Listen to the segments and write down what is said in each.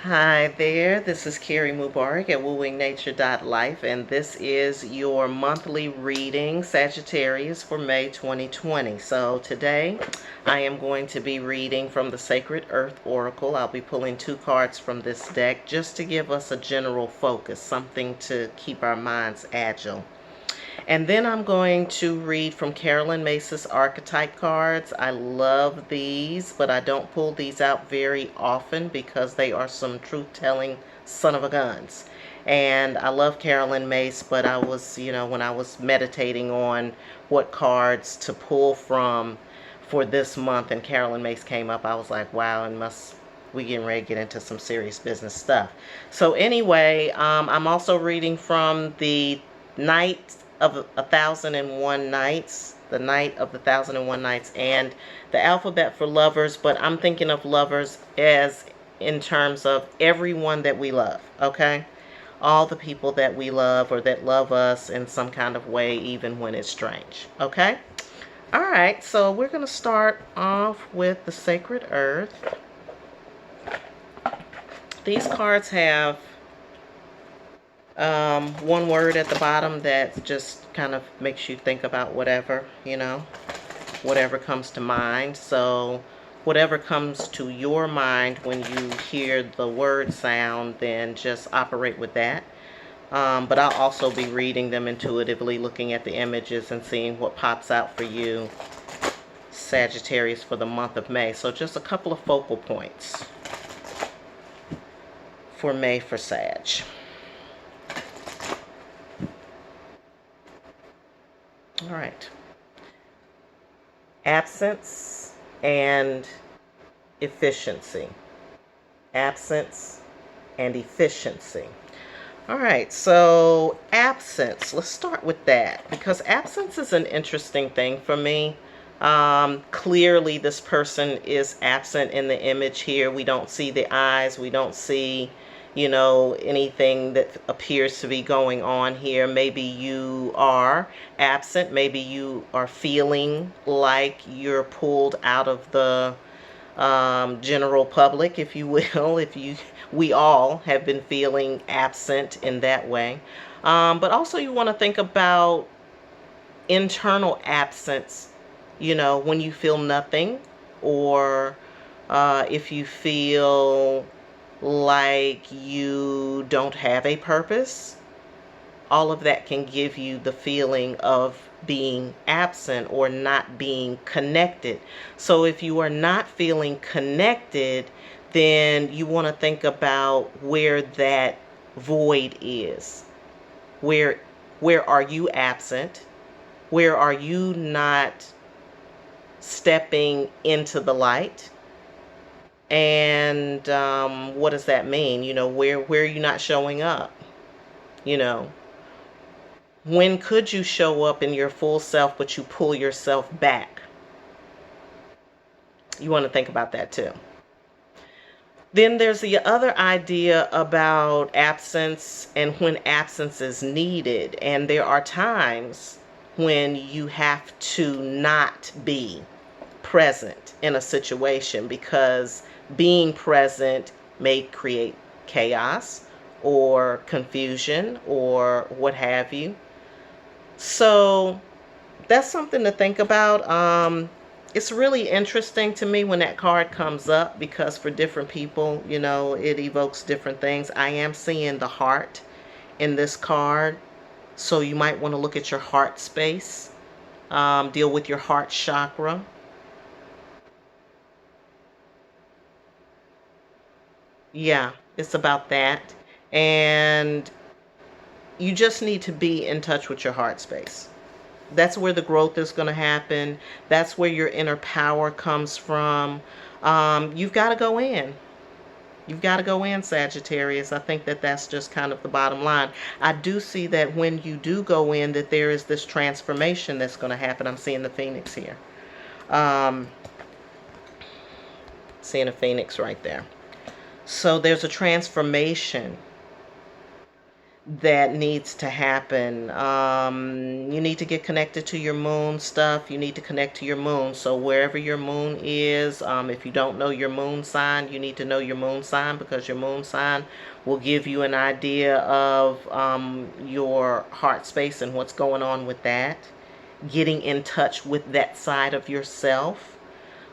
Hi there, this is Carrie Mubarak at wooingnature.life, and this is your monthly reading, Sagittarius, for May 2020. So today I am going to be reading from the Sacred Earth Oracle. I'll be pulling 2 cards from this deck just to give us a general focus, something to keep our minds agile. And then I'm going to read from Carolyn Mace's archetype cards. I love these, but I don't pull these out very often because they are some truth-telling son of a guns. And I love Carolyn Mace, but I was, when I was meditating on what cards to pull from for this month and Carolyn Mace came up, I was like, wow, we getting ready to get into some serious business stuff. So anyway, I'm also reading from the Night of 1001 Nights, the Night of the 1001 Nights, and the alphabet for lovers, but I'm thinking of lovers as in terms of everyone that we love, okay? All the people that we love or that love us in some kind of way, even when it's strange, okay? All right, so we're going to start off with the Sacred Earth. These cards have one word at the bottom that just kind of makes you think about whatever, whatever comes to mind. So whatever comes to your mind when you hear the word sound, then just operate with that. But I'll also be reading them intuitively, looking at the images and seeing what pops out for you, Sagittarius, for the month of May. So just a couple of focal points for May for Sag. All right. Absence and efficiency. Absence and efficiency. All right, so absence. Let's start with that because absence is an interesting thing for me. Clearly, this person is absent in the image here. We don't see the eyes. We don't see anything that appears to be going on here. Maybe you are absent. Maybe you are feeling like you're pulled out of the general public, if you will. We all have been feeling absent in that way. But also you want to think about internal absence, when you feel nothing, or if you feel like you don't have a purpose. All of that can give you the feeling of being absent or not being connected. So if you are not feeling connected, then you want to think about where that void is. Where are you absent? Where are you not stepping into the light? And what does that mean? Where are you not showing up? When could you show up in your full self, but you pull yourself back? You want to think about that too. Then there's the other idea about absence and when absence is needed. And there are times when you have to not be present in a situation because being present may create chaos or confusion or what have you. So that's something to think about. It's really interesting to me when that card comes up because for different people, it evokes different things. I am seeing the heart in this card. So you might want to look at your heart space, deal with your heart chakra. Yeah, it's about that. And you just need to be in touch with your heart space. That's where the growth is going to happen. That's where your inner power comes from. You've got to go in. You've got to go in, Sagittarius. I think that that's just kind of the bottom line. I do see that when you do go in, that there is this transformation that's going to happen. I'm seeing the Phoenix here. Seeing a Phoenix right there. So there's a transformation that needs to happen. You need to get connected to your moon stuff. You need to connect to your moon. So wherever your moon is, if you don't know your moon sign, you need to know your moon sign, because your moon sign will give you an idea of your heart space and what's going on with that. Getting in touch with that side of yourself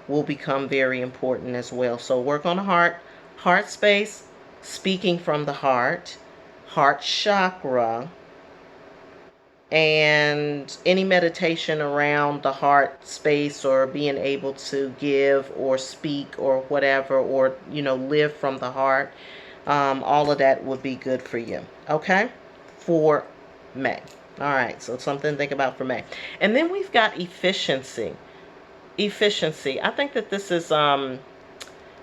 will become very important as well. So work on the heart space, speaking from the heart chakra, and any meditation around the heart space, or being able to give or speak or whatever, or live from the heart. All of that would be good for you. Okay, for May. All right, so something to think about for May. And then we've got efficiency. Efficiency. I think that this is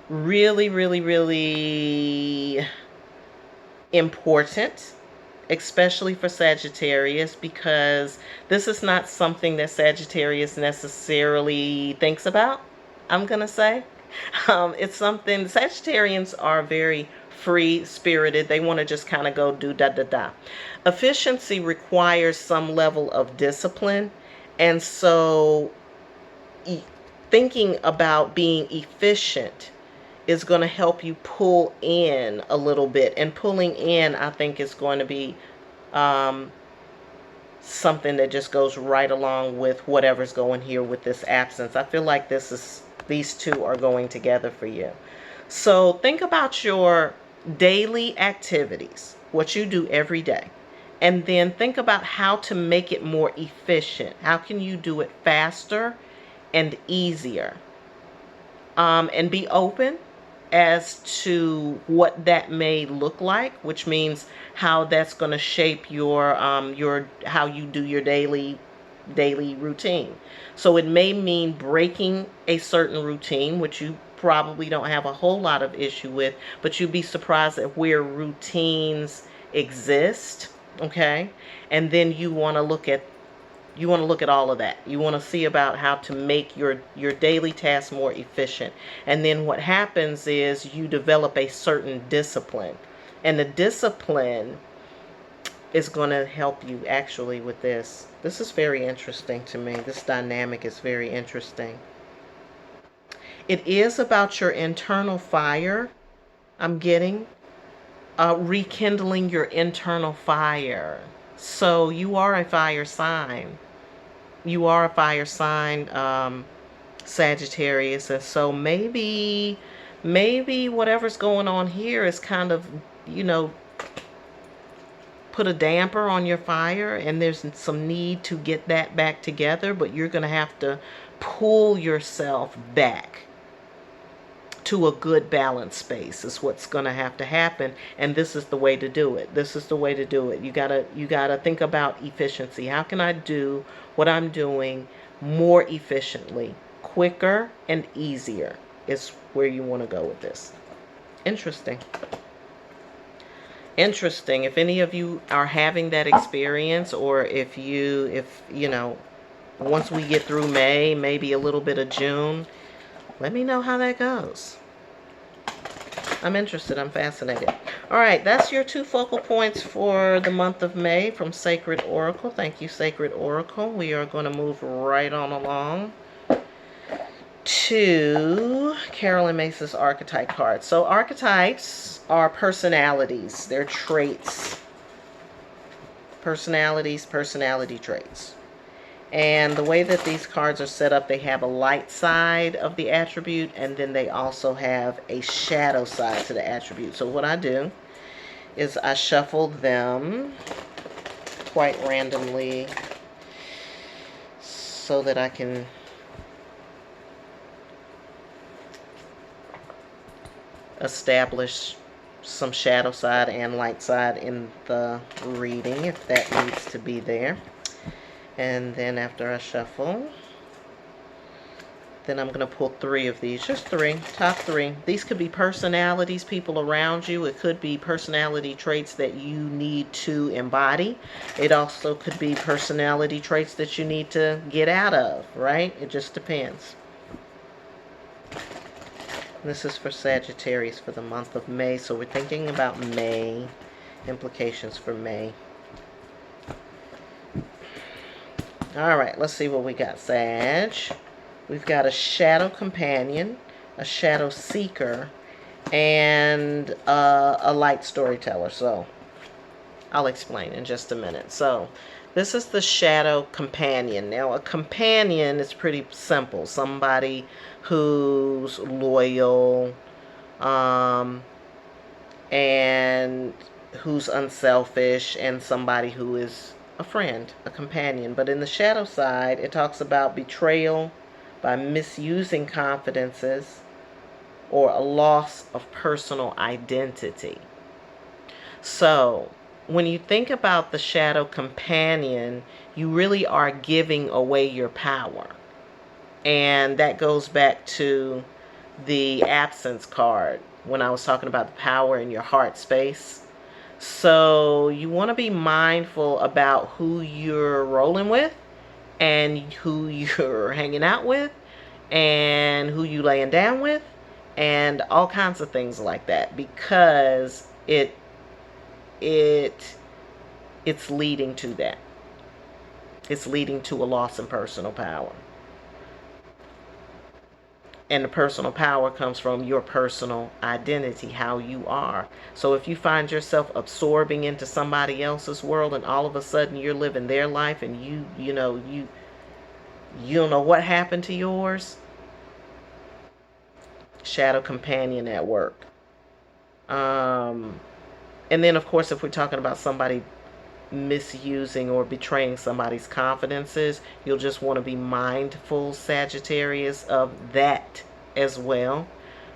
really, really, really important, especially for Sagittarius, because this is not something that Sagittarius necessarily thinks about, I'm going to say. It's something, Sagittarians are very free-spirited. They want to just kind of go do da-da-da. Efficiency requires some level of discipline, and so thinking about being efficient is going to help you pull in a little bit. And pulling in, I think, is going to be something that just goes right along with whatever's going here with this absence. I feel like these two are going together for you. So think about your daily activities, what you do every day. And then think about how to make it more efficient. How can you do it faster and easier? And be open as to what that may look like, which means how that's going to shape your how you do your daily routine. So it may mean breaking a certain routine, which you probably don't have a whole lot of issue with, but you'd be surprised at where routines exist. Okay, and then you want to look at all of that. You want to see about how to make your daily tasks more efficient. And then what happens is you develop a certain discipline. And the discipline is going to help you actually with this. This is very interesting to me. This dynamic is very interesting. It is about your internal fire, I'm getting. Rekindling your internal fire. So you are a fire sign. You are a fire sign, Sagittarius, and so maybe whatever's going on here is kind of, put a damper on your fire, and there's some need to get that back together, but you're going to have to pull yourself back to a good balance space is what's going to have to happen, and this is the way to do it. This is the way to do it. You gotta think about efficiency. How can I do what I'm doing more efficiently, quicker and easier is where you want to go with this. Interesting. Interesting. If any of you are having that experience, or if once we get through May, maybe a little bit of June, let me know how that goes. I'm interested. I'm fascinated. All right, that's your 2 focal points for the month of May from Sacred Oracle. Thank you, Sacred Oracle. We are going to move right on along to Carolyn Mace's archetype card. So archetypes are personalities. They're traits. Personalities, personality traits. And the way that these cards are set up, they have a light side of the attribute, and then they also have a shadow side to the attribute. So what I do is I shuffle them quite randomly so that I can establish some shadow side and light side in the reading, if that needs to be there. And then after I shuffle, then I'm going to pull 3 of these. Just 3. Top 3. These could be personalities, people around you. It could be personality traits that you need to embody. It also could be personality traits that you need to get out of, right? It just depends. This is for Sagittarius for the month of May. So we're thinking about May. Implications for May. All right, let's see what we got, Sag. We've got a shadow companion, a shadow seeker, and a light storyteller. So I'll explain in just a minute. So this is the shadow companion. Now, a companion is pretty simple. Somebody who's loyal, and who's unselfish, and somebody who is a friend, a companion. But in the shadow side, it talks about betrayal by misusing confidences or a loss of personal identity. So when you think about the shadow companion, you really are giving away your power. And that goes back to the absence card when I was talking about the power in your heart space. So you want to be mindful about who you're rolling with and who you're hanging out with and who you laying down with and all kinds of things like that, because it's leading to that. It's leading to a loss in personal power. And the personal power comes from your personal identity, how you are. So if you find yourself absorbing into somebody else's world and all of a sudden you're living their life and you don't know what happened to yours, shadow companion at work. And then of course, if we're talking about somebody misusing or betraying somebody's confidences, you'll just want to be mindful, Sagittarius, of that as well.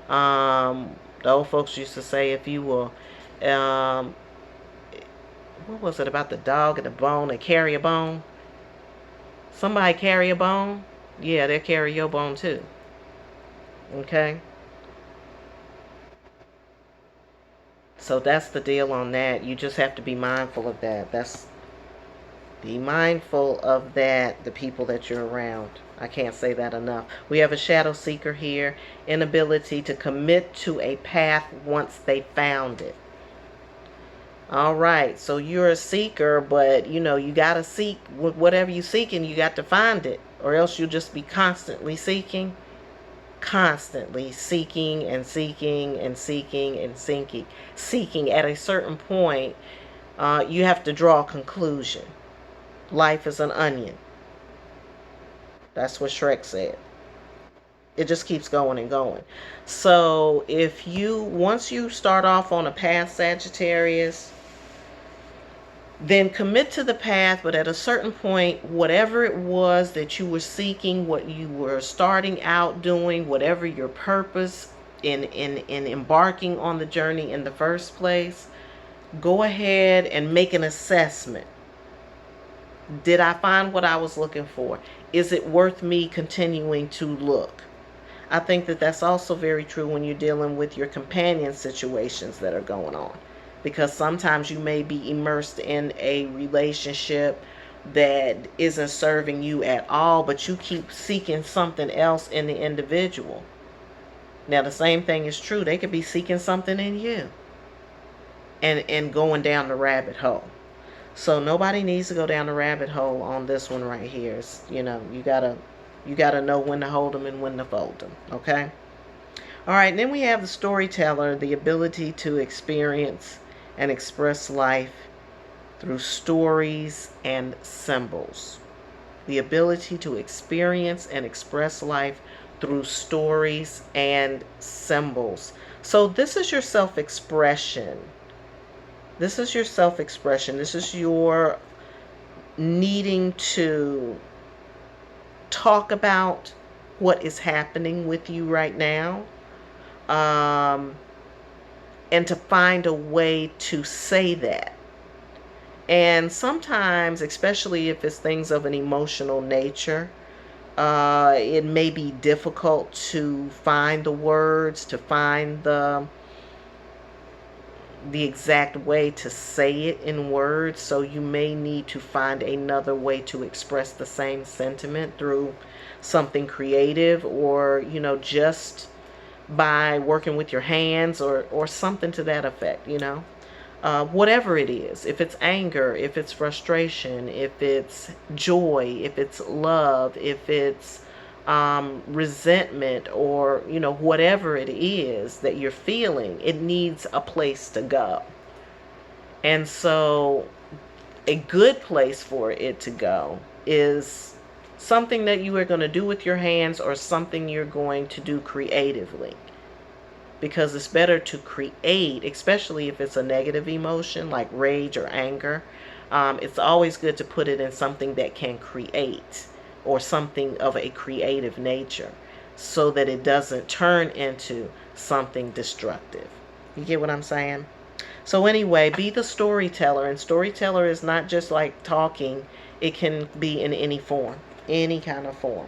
The old folks used to say, if you will, what was it about the dog and the bone? They carry a bone. Somebody carry a bone, yeah, they'll carry your bone too. Okay, so that's the deal on that. You just have to be mindful of that. Be mindful of that, the people that you're around. I can't say that enough. We have a shadow seeker here, inability to commit to a path once they found it. All right, so you're a seeker, but you got to seek whatever you're seeking, you got to find it, or else you'll just be constantly seeking and seeking and seeking and seeking. At a certain point, you have to draw a conclusion. Life is an onion. That's what Shrek said. It just keeps going and going. So once you start off on a path, Sagittarius, then commit to the path, but at a certain point, whatever it was that you were seeking, what you were starting out doing, whatever your purpose in embarking on the journey in the first place, go ahead and make an assessment. Did I find what I was looking for? Is it worth me continuing to look? I think that that's also very true when you're dealing with your companion situations that are going on. Because sometimes you may be immersed in a relationship that isn't serving you at all, but you keep seeking something else in the individual. Now, the same thing is true. They could be seeking something in you and going down the rabbit hole. So nobody needs to go down the rabbit hole on this one right here. It's, you gotta know when to hold them and when to fold them. Okay. All right. And then we have the storyteller, the ability to experience and express life through stories and symbols. The ability to experience and express life through stories and symbols. So this is your self-expression. This is your self-expression. This is your needing to talk about what is happening with you right now. And to find a way to say that. And sometimes, especially if it's things of an emotional nature, it may be difficult to find the words, to find the exact way to say it in words. So you may need to find another way to express the same sentiment through something creative, or just by working with your hands or something to that effect, whatever it is, if it's anger, if it's frustration, if it's joy, if it's love, if it's resentment, or whatever it is that you're feeling, it needs a place to go. And so a good place for it to go is something that you are going to do with your hands, or something you're going to do creatively. Because it's better to create, especially if it's a negative emotion like rage or anger. It's always good to put it in something that can create, or something of a creative nature, so that it doesn't turn into something destructive. You get what I'm saying? So anyway, be the storyteller. And storyteller is not just like talking. It can be in any form, any kind of form.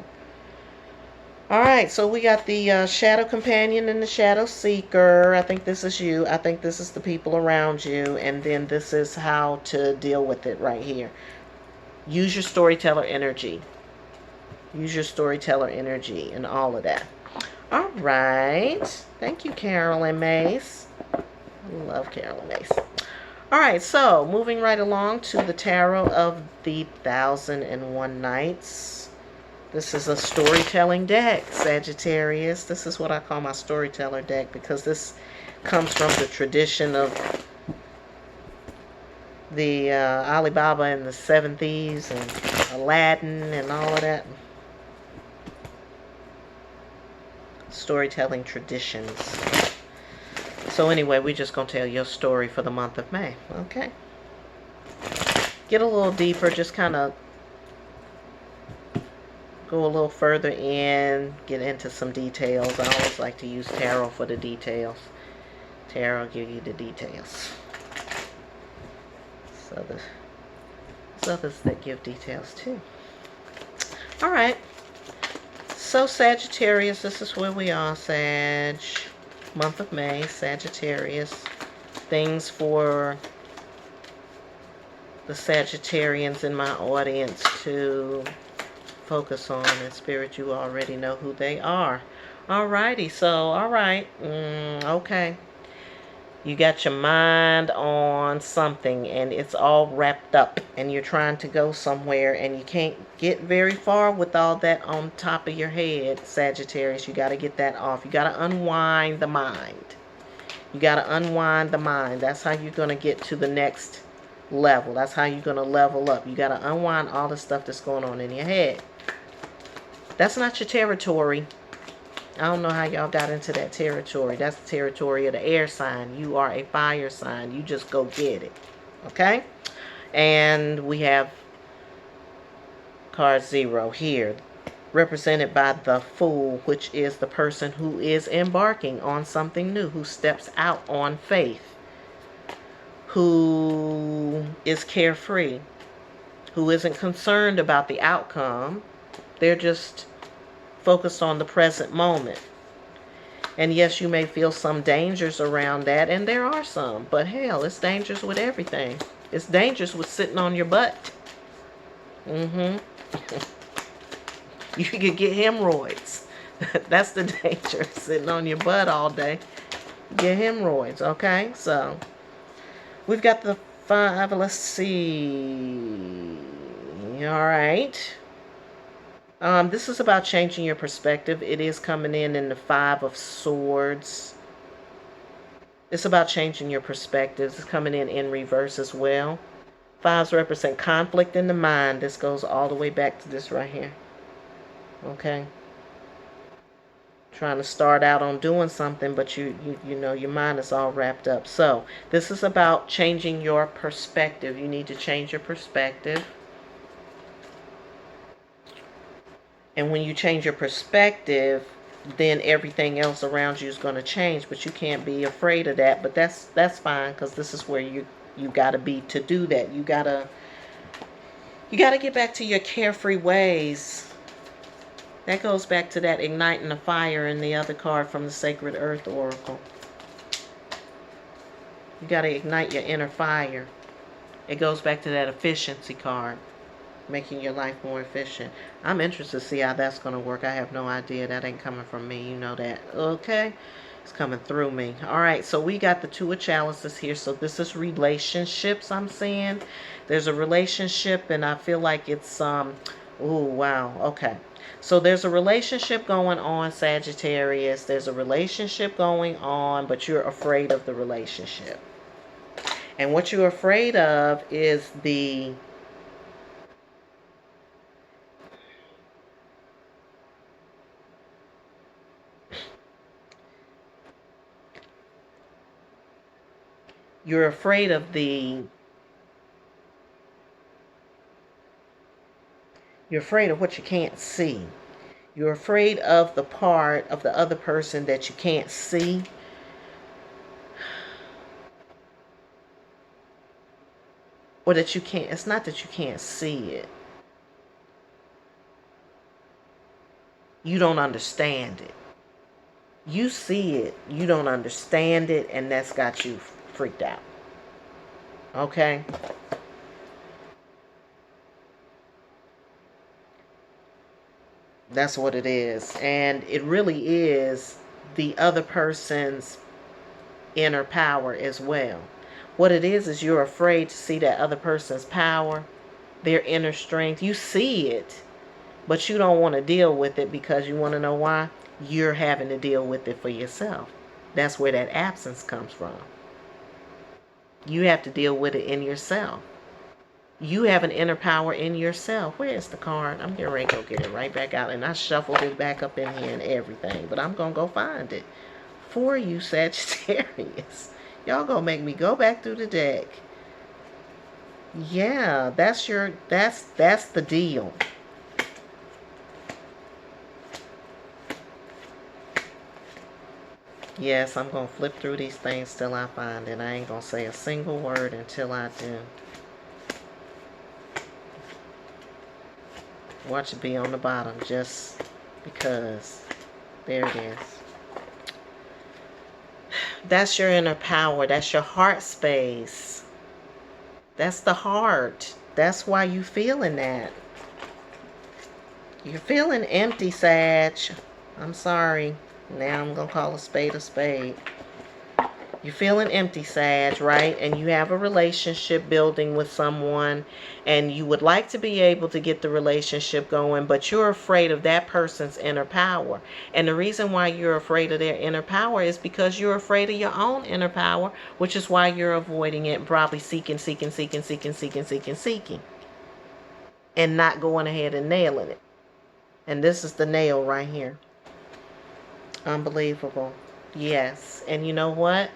Alright, so we got the shadow companion and the shadow seeker. I think this is you. I think this is the people around you. And then this is how to deal with it right here. Use your storyteller energy. Use your storyteller energy and all of that. Alright. Thank you, Carol and Mace. I love Carol and Mace. Alright, so moving right along to the Tarot of the 1001 Nights. This is a storytelling deck, Sagittarius. This is what I call my storyteller deck, because this comes from the tradition of the Alibaba and the Seven Thieves and Aladdin and all of that. Storytelling traditions. So anyway, we're just going to tell your story for the month of May. Okay. Get a little deeper, just kind of go a little further in, get into some details. I always like to use tarot for the details. Tarot give you the details. So there's others that give details too. Alright. So Sagittarius, this is where we are, Sag. Month of May, Sagittarius. Things for the Sagittarians in my audience to focus on. In spirit, you already know who they are. Alrighty, so alright. Okay. You got your mind on something and it's all wrapped up and you're trying to go somewhere and you can't get very far with all that on top of your head, Sagittarius. You got to get that off. You got to unwind the mind. You got to unwind the mind. That's how you're going to get to the next level. That's how you're going to level up. You got to unwind all the stuff that's going on in your head. That's not your territory. I don't know how y'all got into that territory. That's the territory of the air sign. You are a fire sign. You just go get it. Okay? And we have card 0 here, represented by the Fool, which is the person who is embarking on something new, who steps out on faith, who is carefree, who isn't concerned about the outcome. They're just focused on the present moment. And yes, you may feel some dangers around that, and there are some, but hell, it's dangerous with everything. It's dangerous with sitting on your butt. You could get hemorrhoids. That's the danger, sitting on your butt all day. Get hemorrhoids, okay? So we've got the 5. Let's see. All right. This is about changing your perspective. It is coming in the 5 of Swords. It's about changing your perspective. It's coming in reverse as well. 5s represent conflict in the mind. This goes all the way back to this right here. Okay. Trying to start out on doing something, but you know your mind is all wrapped up. So this is about changing your perspective. You need to change your perspective. And when you change your perspective, then everything else around you is going to change. But you can't be afraid of that. But that's fine, because this is where you got to be to do that. You got to get back to your carefree ways. That goes back to that igniting the fire in the other card from the Sacred Earth Oracle. You got to ignite your inner fire. It goes back to that efficiency card. Making your life more efficient. I'm interested to see how that's going to work. I have no idea. That ain't coming from me. You know that. Okay. It's coming through me. All right, so we got the Two of Chalices here. So this is relationships, I'm seeing. There's a relationship, and I feel like it's, oh, wow, okay. So there's a relationship going on, Sagittarius. There's a relationship going on, but you're afraid of the relationship. And what you're afraid of is you're afraid of what you can't see. You're afraid of the part of the other person that you can't see. Or that you can't, it's not that you can't see it. You don't understand it. You see it, you don't understand it, and that's got you freaked out. Okay? That's what it is. And it really is the other person's inner power as well. What it is you're afraid to see that other person's power, their inner strength. You see it, but you don't want to deal with it because you want to know why? You're having to deal with it for yourself. That's where that absence comes from. You have to deal with it in yourself. You have an inner power in yourself. Where is the card? I'm getting ready to go get it right back out. And I shuffled it back up in here and everything. But I'm going to go find it for you, Sagittarius. Y'all gonna make me go back through the deck. Yeah, that's the deal. Yes, I'm gonna flip through these things till I find it. I ain't gonna say a single word until I do. Watch it be on the bottom just because. There it is. That's your inner power. That's your heart space. That's the heart. That's why you feeling that. You're feeling empty, Sag. I'm sorry. Now I'm going to call a spade a spade. You're feeling empty, Sag, right? And you have a relationship building with someone, and you would like to be able to get the relationship going, but you're afraid of that person's inner power. And the reason why you're afraid of their inner power is because you're afraid of your own inner power, which is why you're avoiding it and probably seeking, and not going ahead and nailing it. And this is the nail right here. Unbelievable. Yes. And you know what?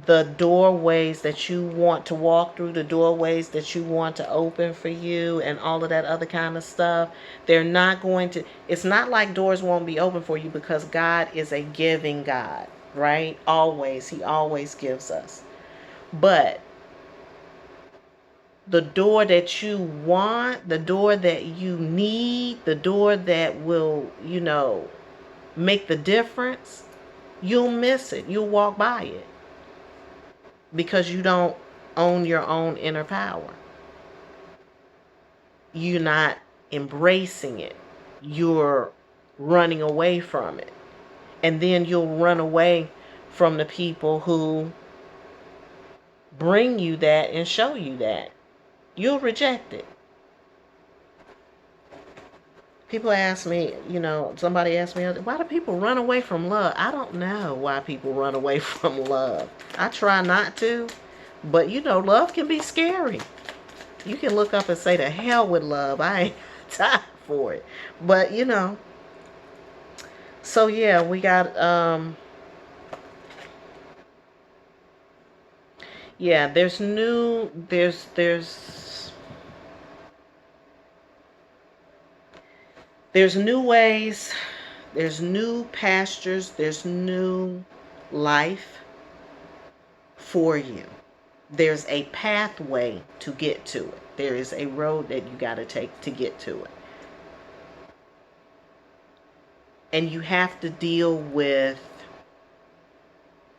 The doorways that you want to walk through, the doorways that you want to open for you, and all of that other kind of stuff, they're not going to, it's not like doors won't be open for you, because God is a giving God, right? Always. He always gives us. But the door that you want, the door that you need, the door that will, make the difference, you'll miss it. You'll walk by it. Because you don't own your own inner power. You're not embracing it. You're running away from it. And then you'll run away from the people who bring you that and show you that. You'll reject it. People ask me, somebody asked me, why do people run away from love? I don't know why people run away from love. I try not to, but love can be scary. You can look up and say, to hell with love. I ain't time for it. But, so yeah, we got, yeah, there's new ways, there's new pastures, there's new life for you. There's a pathway to get to it. There is a road that you got to take to get to it. And you have to deal with,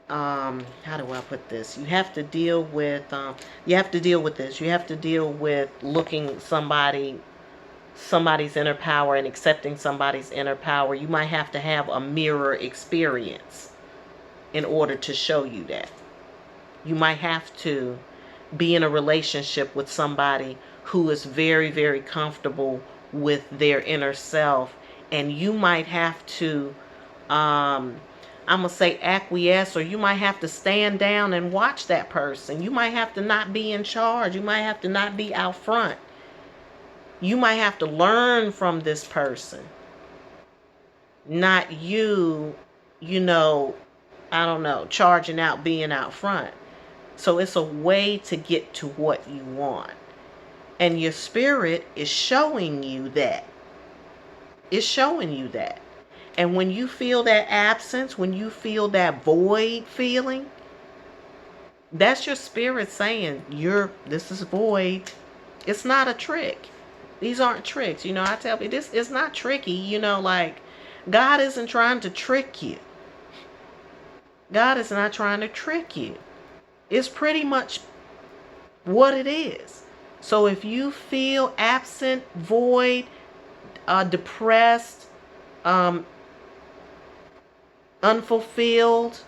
how do I put this? You have to deal with, this. You have to deal with looking somebody somebody's inner power and accepting somebody's inner power, you might have to have a mirror experience in order to show you that. You might have to be in a relationship with somebody who is very, very comfortable with their inner self, and you might have to I'm going to say acquiesce, or you might have to stand down and watch that person. You might have to not be in charge. You might have to not be out front. You might have to learn from this person. Not you, I don't know, charging out, being out front. So it's a way to get to what you want. And your spirit is showing you that. It's showing you that. And when you feel that absence, when you feel that void feeling, that's your spirit saying, this is void. It's not a trick. These aren't tricks. I tell you, this is not tricky. Like, God isn't trying to trick you. God is not trying to trick you. It's pretty much what it is. So if you feel absent, void, depressed, unfulfilled,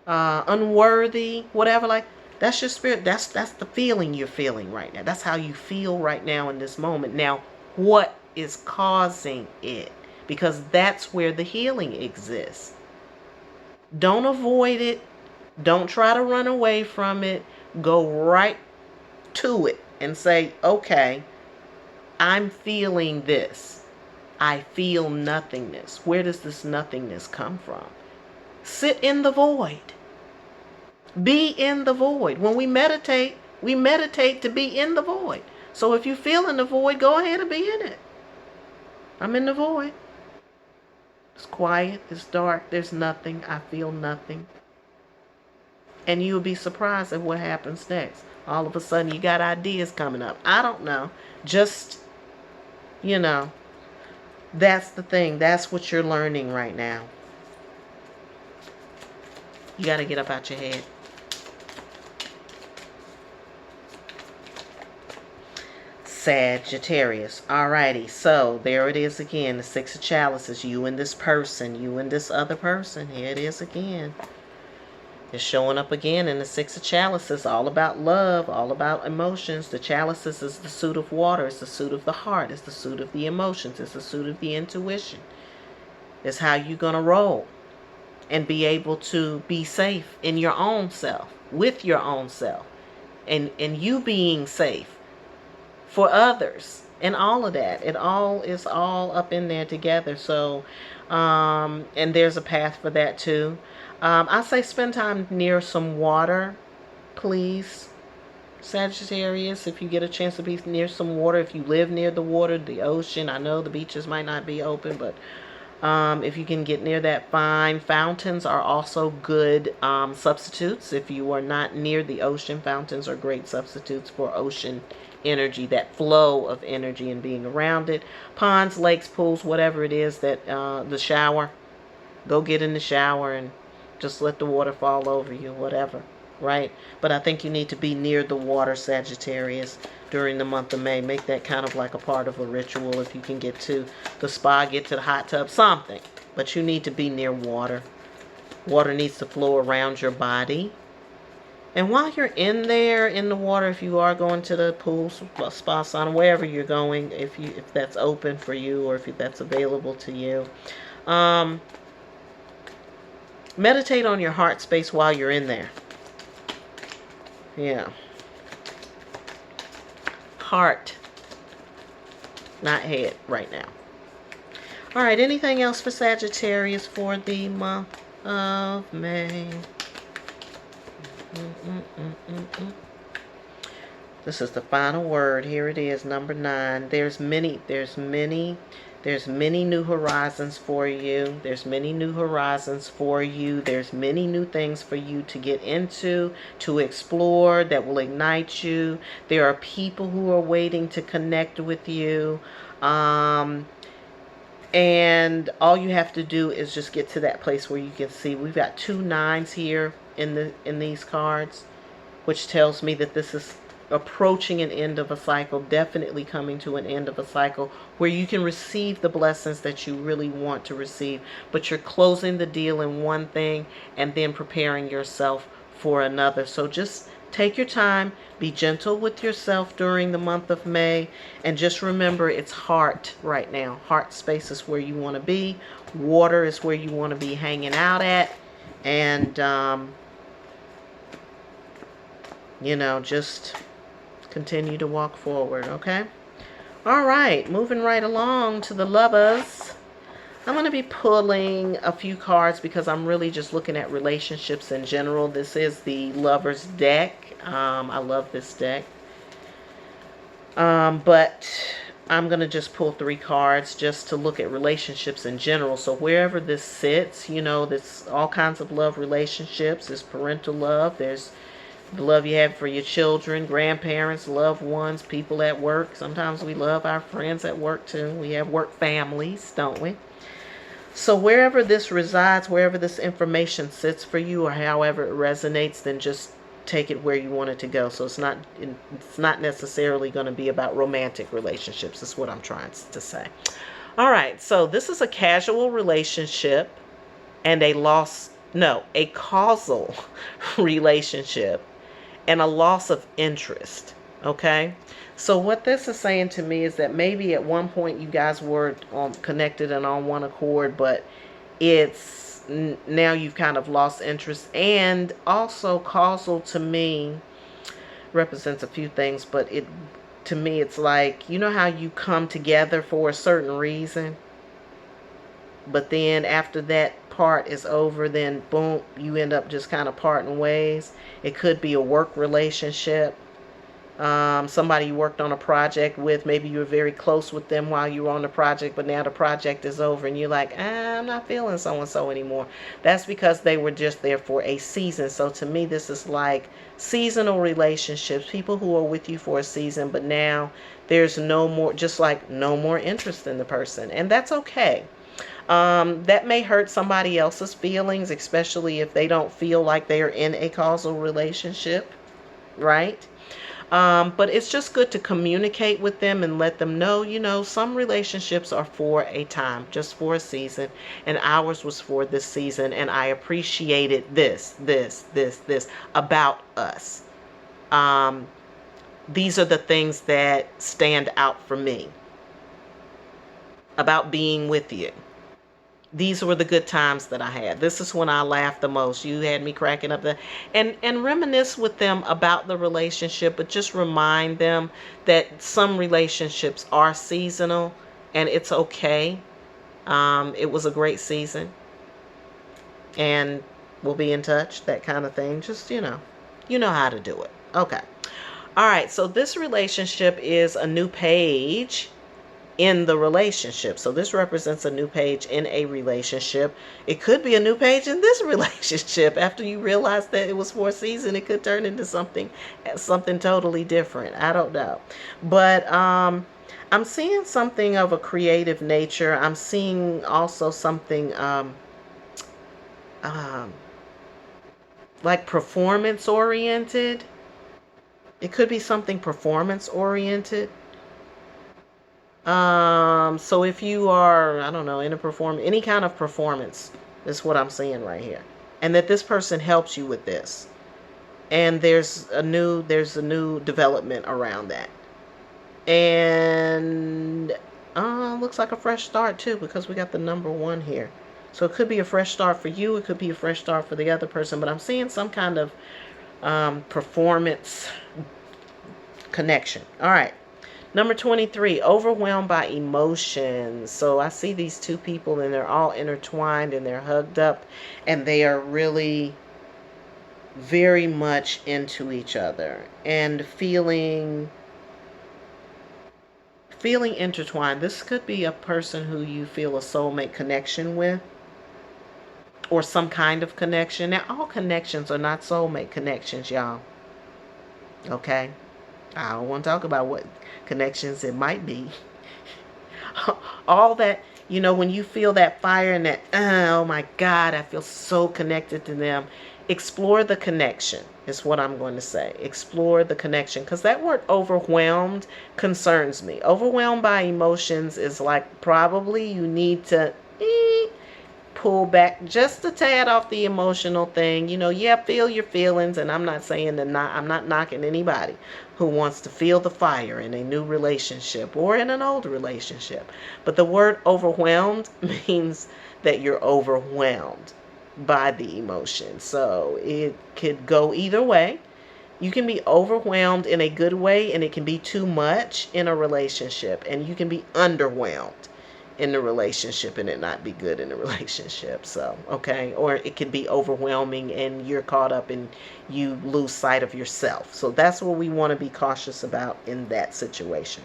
unworthy, whatever, that's your spirit. That's the feeling you're feeling right now. That's how you feel right now in this moment. Now, what is causing it? Because that's where the healing exists. Don't avoid it. Don't try to run away from it. Go right to it and say, okay, I'm feeling this. I feel nothingness. Where does this nothingness come from? Sit in the void. Be in the void. When we meditate to be in the void. So if you feel in the void, go ahead and be in it. I'm in the void. It's quiet. It's dark. There's nothing. I feel nothing. And you'll be surprised at what happens next. All of a sudden, you got ideas coming up. I don't know. Just, that's the thing. That's what you're learning right now. You got to get up out your head. Sagittarius. Alrighty, so there it is again. The Six of Chalices. You and this person. You and this other person. Here it is again. It's showing up again in the Six of Chalices. All about love. All about emotions. The Chalices is the suit of water. It's the suit of the heart. It's the suit of the emotions. It's the suit of the intuition. It's how you're going to roll. And be able to be safe in your own self. With your own self. And you being safe. For others, and all of that. It all is all up in there together. So, and there's a path for that too. I say spend time near some water, please, Sagittarius. If you get a chance to be near some water, if you live near the water, the ocean. I know the beaches might not be open, but if you can get near that, fine. Fountains are also good substitutes. If you are not near the ocean, fountains are great substitutes for ocean energy, that flow of energy and being around it. Ponds, lakes, pools, whatever it is that the shower, go get in the shower and just let the water fall over you, whatever, right? But I think you need to be near the water, Sagittarius, during the month of May. Make that kind of like a part of a ritual. If you can get to the spa, get to the hot tub, something. But you need to be near water. Water needs to flow around your body. And while you're in there in the water, if you are going to the pool, spa, sauna, wherever you're going, if that's open for you or if that's available to you, meditate on your heart space while you're in there. Yeah. Heart, not head right now. All right, anything else for Sagittarius for the month of May? This is the final word. Here it is, number 9. There's many new horizons for you. There's many new horizons for you. There's many new things for you to get into, to explore, that will ignite you. There are people who are waiting to connect with you. And all you have to do is just get to that place where you can see. We've got 2 9s here in these cards, which tells me that this is approaching an end of a cycle, definitely coming to an end of a cycle where you can receive the blessings that you really want to receive, but you're closing the deal in one thing and then preparing yourself for another. So just take your time, be gentle with yourself during the month of May, and just remember it's heart right now. Heart space is where you want to be. Water is where you want to be hanging out at. And, you know, just continue to walk forward, okay? All right, moving right along to the lovers. I'm going to be pulling a few cards because I'm really just looking at relationships in general. This is the lovers deck. I love this deck. But I'm going to just pull 3 cards just to look at relationships in general. So wherever this sits, you know, there's all kinds of love relationships. There's parental love. There's the love you have for your children, grandparents, loved ones, people at work. Sometimes we love our friends at work too. We have work families, don't we? So wherever this resides, wherever this information sits for you, or however it resonates, then just take it where you want it to go. So it's not necessarily going to be about romantic relationships. Is what I'm trying to say. All right. So this is a casual relationship and a causal relationship and a loss of interest. Okay. So what this is saying to me is that maybe at one point you guys were connected and on one accord, but it's now you've kind of lost interest. And also causal to me represents a few things, but to me it's like, you know how you come together for a certain reason, but then after that part is over, then boom, you end up just kind of parting ways. It could be a work relationship. Somebody you worked on a project with, maybe you were very close with them while you were on the project, but now the project is over and you're like, I'm not feeling so-and-so anymore. That's because they were just there for a season. So to me, this is like seasonal relationships, people who are with you for a season, but now there's no more, just like no more interest in the person. And that's okay. That may hurt somebody else's feelings, especially if they don't feel like they're in a causal relationship, right? But it's just good to communicate with them and let them know, you know, some relationships are for a time, just for a season, and ours was for this season, and I appreciated this about us. These are the things that stand out for me about being with you. These were the good times that I had. This is when I laughed the most. You had me cracking up and reminisce with them about the relationship, but just remind them that some relationships are seasonal and it's okay. It was a great season and we'll be in touch, that kind of thing. Just, you know how to do it. Okay. All right. So this relationship is a new page in the relationship. So this represents a new page in a relationship. It could be a new page in this relationship. After you realize that it was for a season, it could turn into something totally different. I don't know. But I'm seeing something of a creative nature. I'm seeing also something like performance oriented. It could be something performance oriented. So if you are, I don't know, in any kind of performance, is what I'm seeing right here. And that this person helps you with this. And there's a new development around that. And looks like a fresh start too, because we got the number 1 here. So it could be a fresh start for you. It could be a fresh start for the other person. But I'm seeing some kind of performance connection. All right. Number 23, overwhelmed by emotions. So I see these 2 people and they're all intertwined and they're hugged up and they are really very much into each other and feeling intertwined. This could be a person who you feel a soulmate connection with or some kind of connection. Now, all connections are not soulmate connections, y'all. Okay? I don't want to talk about what connections it might be. All that, when you feel that fire and that, oh my God, I feel so connected to them. explore the connection is what I'm going to say. Explore the connection, because that word overwhelmed concerns me. Overwhelmed by emotions is like probably you need to pull back just a tad off the emotional thing. Yeah, feel your feelings, and I'm not saying that I'm not knocking anybody who wants to feel the fire in a new relationship or in an old relationship. But the word overwhelmed means that you're overwhelmed by the emotion. So it could go either way. You can be overwhelmed in a good way, and it can be too much in a relationship, and you can be underwhelmed in the relationship and it not be good in the relationship. So, okay, or it can be overwhelming and you're caught up and you lose sight of yourself. So that's what we want to be cautious about in that situation.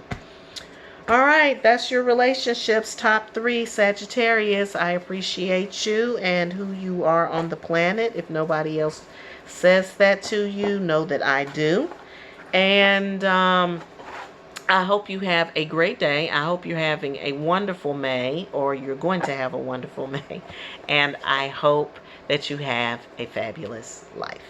All right, that's your relationships top 3, Sagittarius. I appreciate you and who you are on the planet. If nobody else says that to you, know that I do. And I hope you have a great day. I hope you're having a wonderful May, or you're going to have a wonderful May. And I hope that you have a fabulous life.